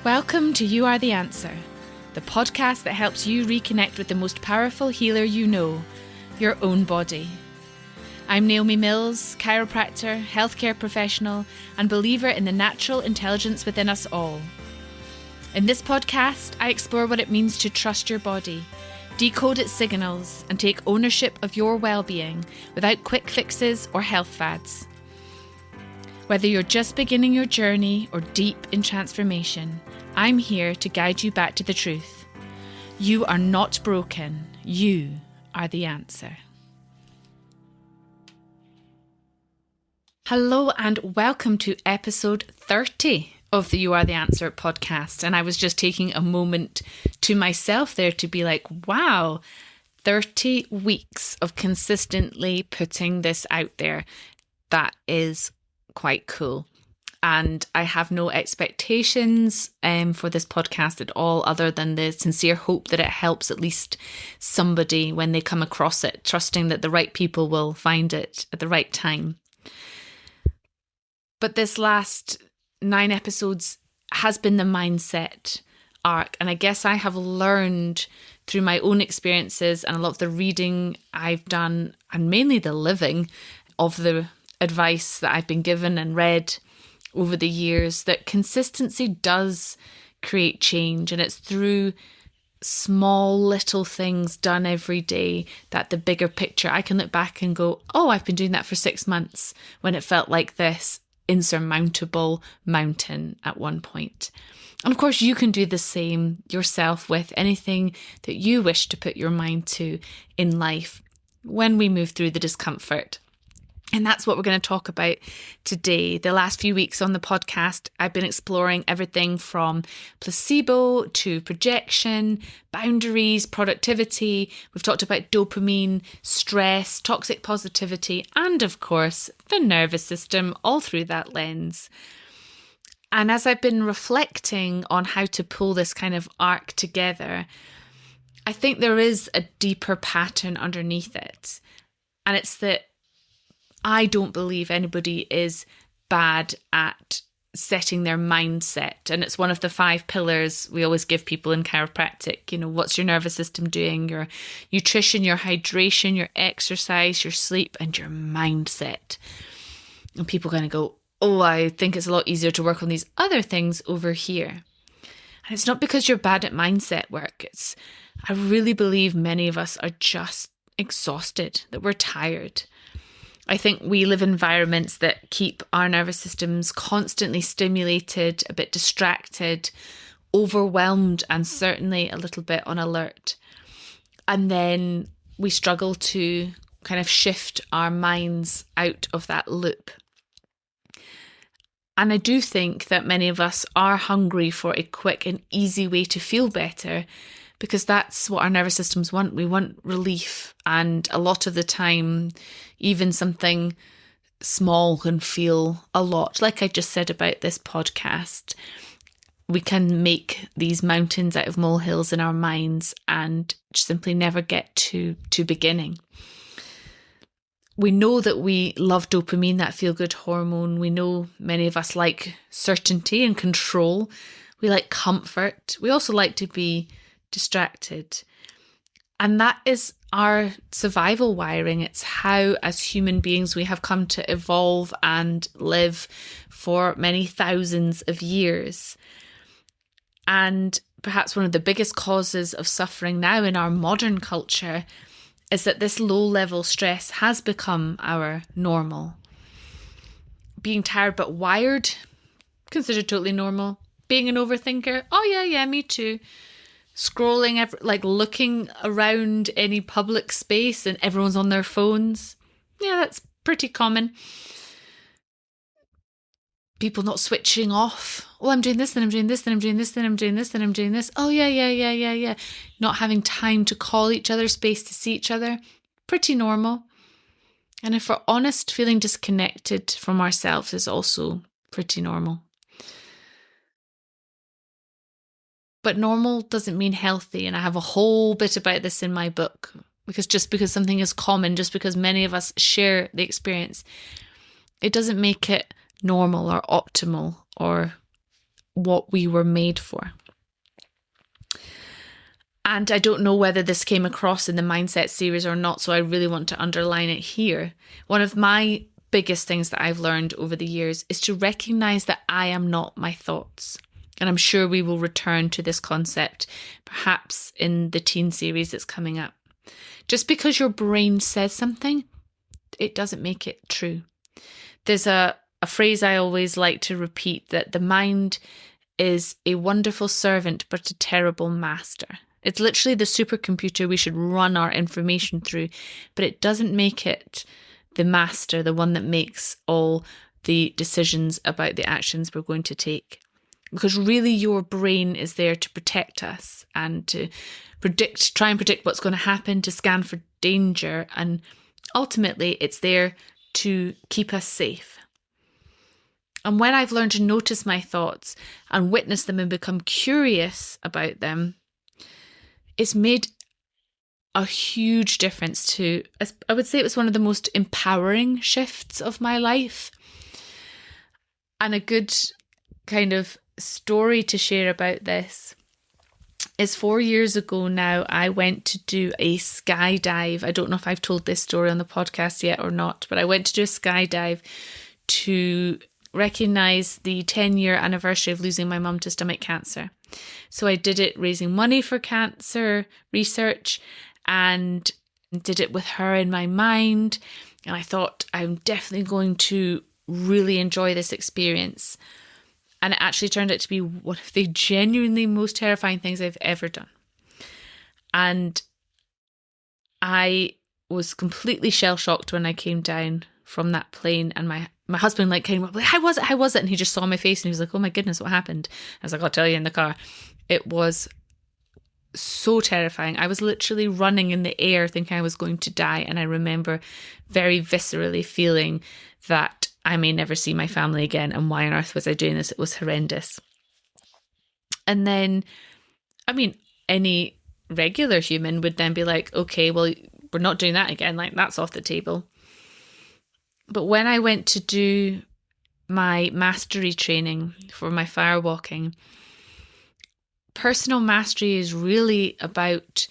Welcome to You Are the Answer, the podcast that helps you reconnect with the most powerful healer you know, your own body. I'm Naomi Mills, chiropractor, healthcare professional, and believer in the natural intelligence within us all. In this podcast, I explore what it means to trust your body, decode its signals, and take ownership of your well-being without quick fixes or health fads. Whether you're just beginning your journey or deep in transformation, I'm here to guide you back to the truth. You are not broken. You are the answer. Hello and welcome to episode 30 of the You Are the Answer podcast. And I was just taking a moment to myself there to be like, wow, 30 weeks of consistently putting this out there. That is quite cool. And I have no expectations for this podcast at all, other than the sincere hope that it helps at least somebody when they come across it, trusting that the right people will find it at the right time. But this last 9 episodes has been the mindset arc. And I guess I have learned through my own experiences and a lot of the reading I've done, and mainly the living of the advice that I've been given and read over the years, that consistency does create change. And it's through small little things done every day that the bigger picture, I can look back and go, oh, I've been doing that for 6 months when it felt like this insurmountable mountain at one point. And of course, you can do the same yourself with anything that you wish to put your mind to in life when we move through the discomfort. And that's what we're going to talk about today. The last few weeks on the podcast, I've been exploring everything from placebo to projection, boundaries, productivity. We've talked about dopamine, stress, toxic positivity, and of course, the nervous system, all through that lens. And as I've been reflecting on how to pull this kind of arc together, I think there is a deeper pattern underneath it. And it's that I don't believe anybody is bad at setting their mindset. And it's one of the 5 pillars we always give people in chiropractic. You know, what's your nervous system doing? Your nutrition, your hydration, your exercise, your sleep, and your mindset. And people kind of go, oh, I think it's a lot easier to work on these other things over here. And it's not because you're bad at mindset work. I really believe many of us are just exhausted, that we're tired. I think we live in environments that keep our nervous systems constantly stimulated, a bit distracted, overwhelmed, and certainly a little bit on alert. And then we struggle to kind of shift our minds out of that loop. And I do think that many of us are hungry for a quick and easy way to feel better, because that's what our nervous systems want. We want relief. And a lot of the time, even something small can feel a lot. Like I just said about this podcast, we can make these mountains out of molehills in our minds and simply never get to beginning. We know that we love dopamine, that feel-good hormone. We know many of us like certainty and control. We like comfort. We also like to be distracted. And that is our survival wiring. It's how, as human beings, we have come to evolve and live for many thousands of years. And perhaps one of the biggest causes of suffering now in our modern culture is that this low-level stress has become our normal. Being tired but wired, considered totally normal. Being an overthinker, oh yeah, me too. Scrolling, like looking around any public space and everyone's on their phones. Yeah, that's pretty common. People not switching off. Oh, I'm doing this, then I'm doing this, then I'm doing this, then I'm doing this, then I'm doing this. Oh, yeah. Not having time to call each other, space to see each other. Pretty normal. And if we're honest, feeling disconnected from ourselves is also pretty normal. But normal doesn't mean healthy. And I have a whole bit about this in my book, because just because something is common, just because many of us share the experience, it doesn't make it normal or optimal or what we were made for. And I don't know whether this came across in the mindset series or not, so I really want to underline it here. One of my biggest things that I've learned over the years is to recognize that I am not my thoughts. And I'm sure we will return to this concept, perhaps in the teen series that's coming up. Just because your brain says something, it doesn't make it true. There's a phrase I always like to repeat, that the mind is a wonderful servant, but a terrible master. It's literally the supercomputer we should run our information through, but it doesn't make it the master, the one that makes all the decisions about the actions we're going to take. Because really your brain is there to protect us and to try and predict what's going to happen, to scan for danger, and ultimately it's there to keep us safe. And when I've learned to notice my thoughts and witness them and become curious about them, it's made a huge difference to, I would say it was one of the most empowering shifts of my life. And a good kind of story to share about this is 4 years ago now, I went to do a skydive. I don't know if I've told this story on the podcast yet or not, but I went to do a skydive to recognise the 10-year anniversary of losing my mum to stomach cancer. So I did it raising money for cancer research and did it with her in my mind. And I thought, I'm definitely going to really enjoy this experience. And it actually turned out to be one of the genuinely most terrifying things I've ever done. And I was completely shell-shocked when I came down from that plane, and my husband came up, how was it? And he just saw my face and he was like, oh my goodness, what happened? I was like, I'll tell you in the car. It was so terrifying. I was literally running in the air thinking I was going to die. And I remember very viscerally feeling that I may never see my family again. And why on earth was I doing this? It was horrendous. And then, any regular human would then be like, okay, well, we're not doing that again. That's off the table. But when I went to do my mastery training for my firewalking, personal mastery is really about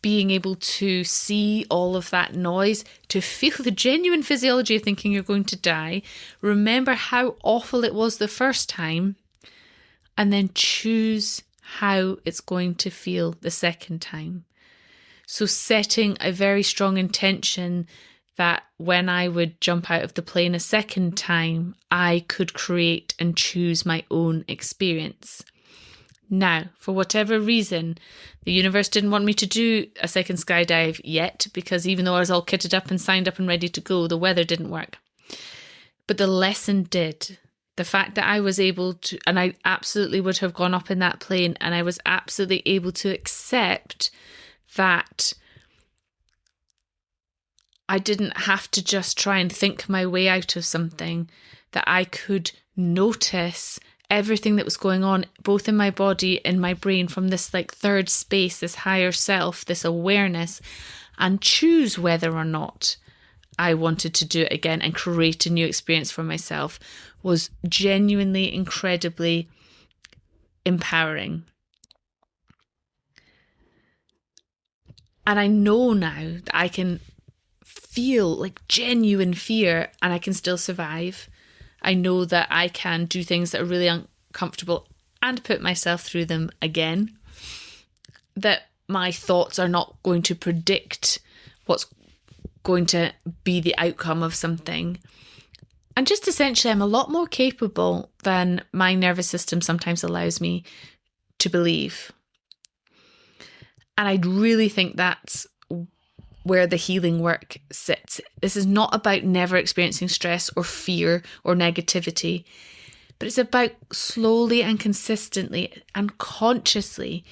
being able to see all of that noise, to feel the genuine physiology of thinking you're going to die, remember how awful it was the first time, and then choose how it's going to feel the second time. So setting a very strong intention that when I would jump out of the plane a second time, I could create and choose my own experience. Now, for whatever reason, the universe didn't want me to do a second skydive yet, because even though I was all kitted up and signed up and ready to go, the weather didn't work. But the lesson did. The fact that I was able to, and I absolutely would have gone up in that plane, and I was absolutely able to accept that I didn't have to just try and think my way out of something, that I could notice everything that was going on, both in my body and my brain, from this third space, this higher self, this awareness, and choose whether or not I wanted to do it again and create a new experience for myself, was genuinely incredibly empowering. And I know now that I can feel genuine fear and I can still survive. I know that I can do things that are really uncomfortable and put myself through them again. That my thoughts are not going to predict what's going to be the outcome of something. And just essentially, I'm a lot more capable than my nervous system sometimes allows me to believe. And I really think that's where the healing work sits. This is not about never experiencing stress or fear or negativity, but it's about slowly and consistently and consciously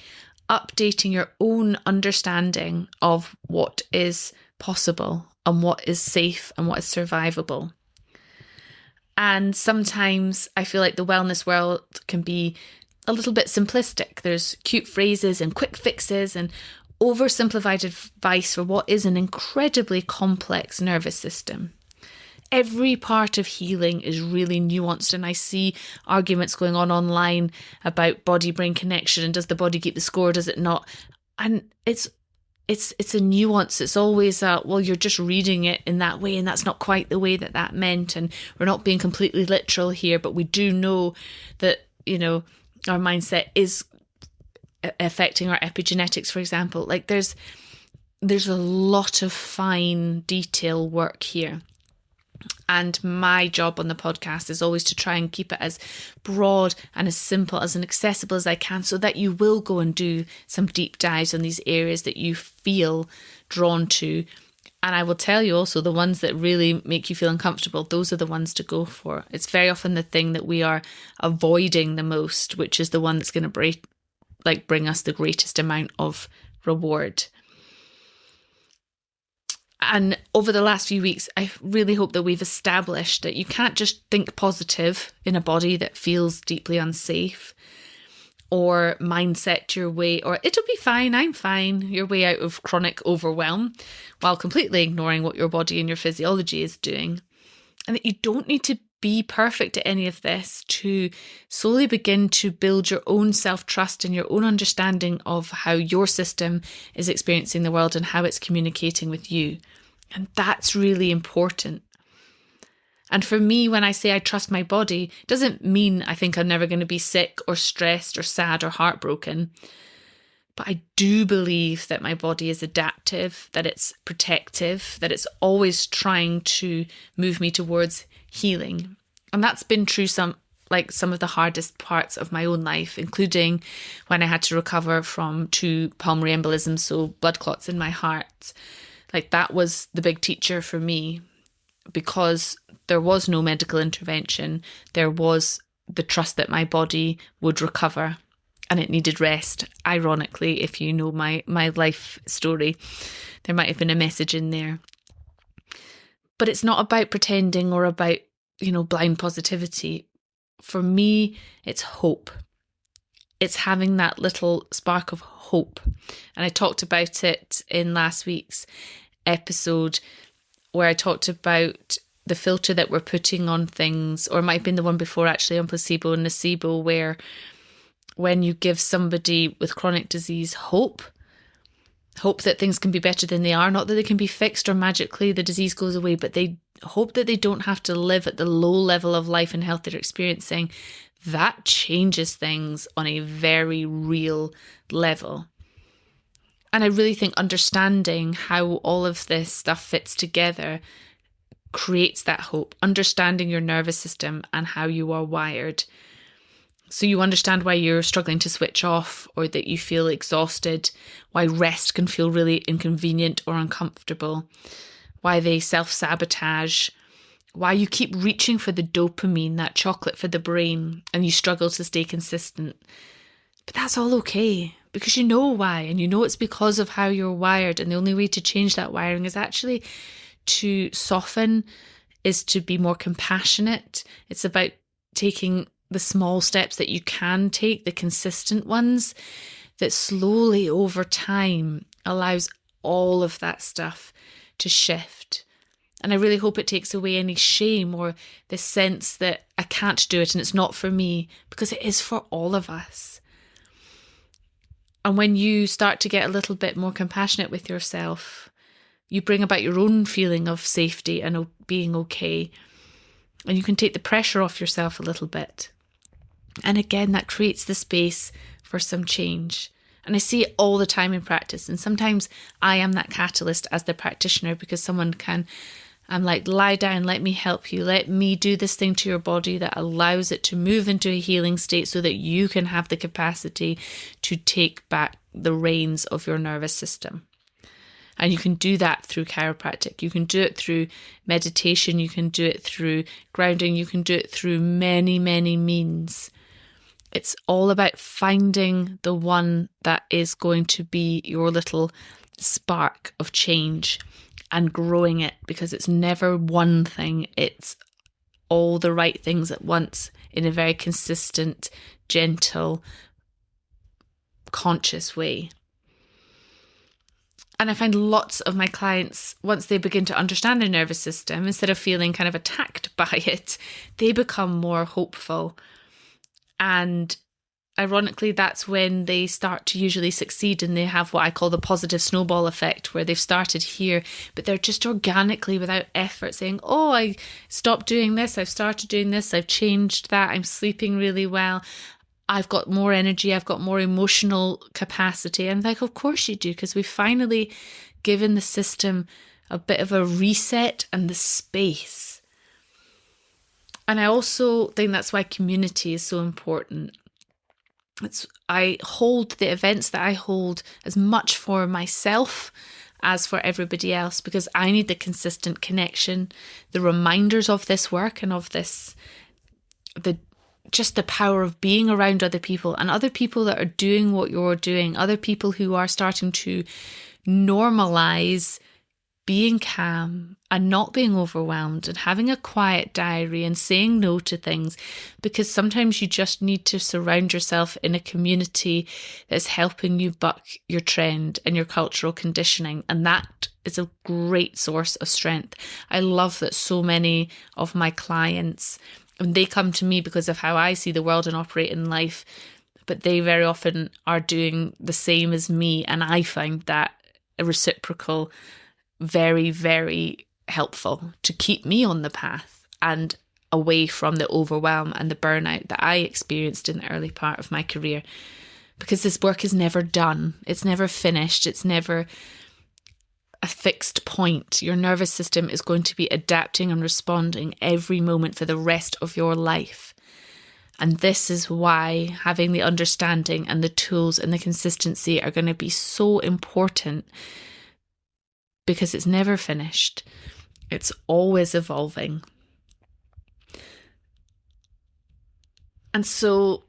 updating your own understanding of what is possible and what is safe and what is survivable. And sometimes I feel like the wellness world can be a little bit simplistic. There's cute phrases and quick fixes and oversimplified advice for what is an incredibly complex nervous system. every part of healing is really nuanced, and I see arguments going on online about body-brain connection and does the body keep the score, does it not? And it's a nuance. It's always well, you're just reading it in that way, and that's not quite the way that meant, and we're not being completely literal here, but we do know that, our mindset is affecting our epigenetics, for example. Like there's a lot of fine detail work here. And my job on the podcast is always to try and keep it as broad and as simple and accessible as I can, so that you will go and do some deep dives on these areas that you feel drawn to. And I will tell you also, the ones that really make you feel uncomfortable, those are the ones to go for. It's very often the thing that we are avoiding the most, which is the one that's going to bring us the greatest amount of reward. And over the last few weeks, I really hope that we've established that you can't just think positive in a body that feels deeply unsafe, or mindset your way, or it'll be fine, I'm fine, your way out of chronic overwhelm, while completely ignoring what your body and your physiology is doing. And that you don't need to be perfect at any of this to slowly begin to build your own self-trust and your own understanding of how your system is experiencing the world and how it's communicating with you. And that's really important. And for me, when I say I trust my body, it doesn't mean I think I'm never going to be sick or stressed or sad or heartbroken. But I do believe that my body is adaptive, that it's protective, that it's always trying to move me towards healing. And that's been true some of the hardest parts of my own life, including when I had to recover from 2 pulmonary embolisms, so blood clots in my heart. Like that was the big teacher for me, because there was no medical intervention. There was the trust that my body would recover, and it needed rest. Ironically, if you know my life story, there might have been a message in there. But it's not about pretending or about, blind positivity. For me, it's hope. It's having that little spark of hope. And I talked about it in last week's episode, where I talked about the filter that we're putting on things, or it might have been the one before actually, on placebo and nocebo, where when you give somebody with chronic disease hope that things can be better than they are, not that they can be fixed or magically the disease goes away, but they hope that they don't have to live at the low level of life and health they're experiencing, that changes things on a very real level. And I really think understanding how all of this stuff fits together creates that hope, understanding your nervous system and how you are wired. So you understand why you're struggling to switch off, or that you feel exhausted, why rest can feel really inconvenient or uncomfortable, why they self-sabotage, why you keep reaching for the dopamine, that chocolate for the brain, and you struggle to stay consistent. But that's all okay, because you know why, and you know it's because of how you're wired, and the only way to change that wiring is actually to soften, is to be more compassionate. It's about taking the small steps that you can take, the consistent ones, that slowly over time allows all of that stuff to shift. And I really hope it takes away any shame or the sense that I can't do it and it's not for me, because it is for all of us. And when you start to get a little bit more compassionate with yourself, you bring about your own feeling of safety and being okay. And you can take the pressure off yourself a little bit. And again, that creates the space for some change. And I see it all the time in practice. And sometimes I am that catalyst as the practitioner, because I'm like, lie down, let me help you. Let me do this thing to your body that allows it to move into a healing state so that you can have the capacity to take back the reins of your nervous system. And you can do that through chiropractic. You can do it through meditation. You can do it through grounding. You can do it through many, many means. It's all about finding the one that is going to be your little spark of change and growing it, because it's never one thing. It's all the right things at once in a very consistent, gentle, conscious way. And I find lots of my clients, once they begin to understand their nervous system, instead of feeling kind of attacked by it, they become more hopeful. And ironically, that's when they start to usually succeed, and they have what I call the positive snowball effect, where they've started here, but they're just organically, without effort, saying, oh, I stopped doing this, I've started doing this, I've changed that, I'm sleeping really well, I've got more energy, I've got more emotional capacity. And like, of course you do, because we've finally given the system a bit of a reset and the space. And I also think that's why community is so important. I hold the events that I hold as much for myself as for everybody else, because I need the consistent connection, the reminders of this work and of this, just the power of being around other people, and other people that are doing what you're doing, other people who are starting to normalize being calm and not being overwhelmed and having a quiet diary and saying no to things, because sometimes you just need to surround yourself in a community that's helping you buck your trend and your cultural conditioning. And that is a great source of strength. I love that so many of my clients, and they come to me because of how I see the world and operate in life, but they very often are doing the same as me. And I find that a reciprocal, very, very helpful to keep me on the path and away from the overwhelm and the burnout that I experienced in the early part of my career. Because this work is never done. It's never finished. It's never a fixed point. Your nervous system is going to be adapting and responding every moment for the rest of your life. And this is why having the understanding and the tools and the consistency are going to be so important, because it's never finished. It's always evolving. And so,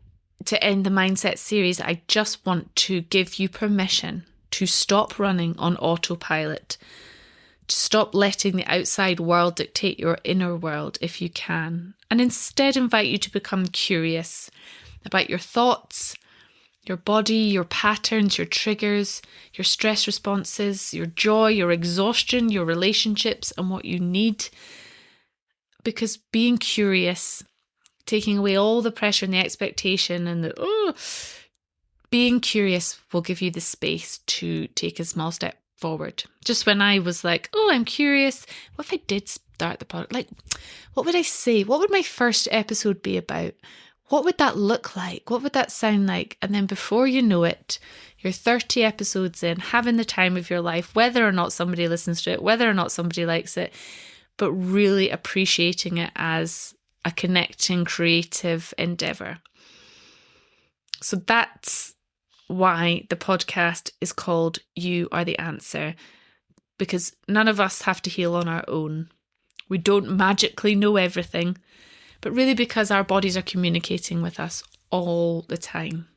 to end the Mindset series, I just want to give you permission to stop running on autopilot, to stop letting the outside world dictate your inner world if you can, and instead invite you to become curious about your thoughts, your body, your patterns, your triggers, your stress responses, your joy, your exhaustion, your relationships, and what you need. Because being curious, taking away all the pressure and the expectation and being curious will give you the space to take a small step forward. Just when I was like, I'm curious, what if I did start the podcast? Like, what would I say? What would my first episode be about? What would that look like? What would that sound like? And then before you know it, you're 30 episodes in, having the time of your life, whether or not somebody listens to it, whether or not somebody likes it, but really appreciating it as a connecting, creative endeavor. So that's why the podcast is called You Are the Answer, because none of us have to heal on our own. We don't magically know everything, but really because our bodies are communicating with us all the time.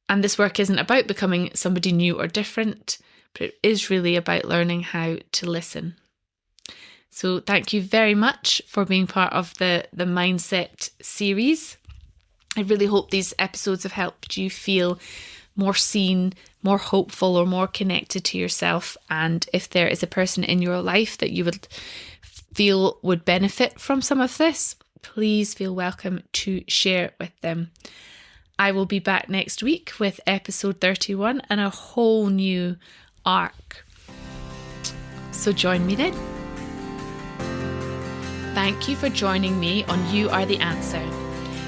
And this work isn't about becoming somebody new or different, but it is really about learning how to listen. So thank you very much for being part of the Mindset series. I really hope these episodes have helped you feel more seen, more hopeful, or more connected to yourself. And if there is a person in your life that you would feel would benefit from some of this, please feel welcome to share it with them. I will be back next week with episode 31 and a whole new arc. So join me then. Thank you for joining me on You Are the Answer.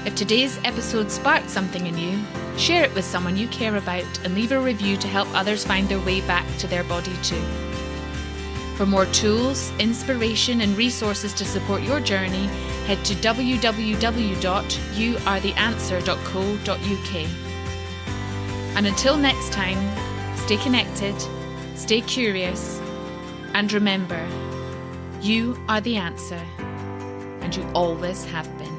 If today's episode sparked something in you, share it with someone you care about and leave a review to help others find their way back to their body too. For more tools, inspiration and resources to support your journey, head to www.youaretheanswer.co.uk. And until next time, stay connected, stay curious, and remember, you are the answer, and you always have been.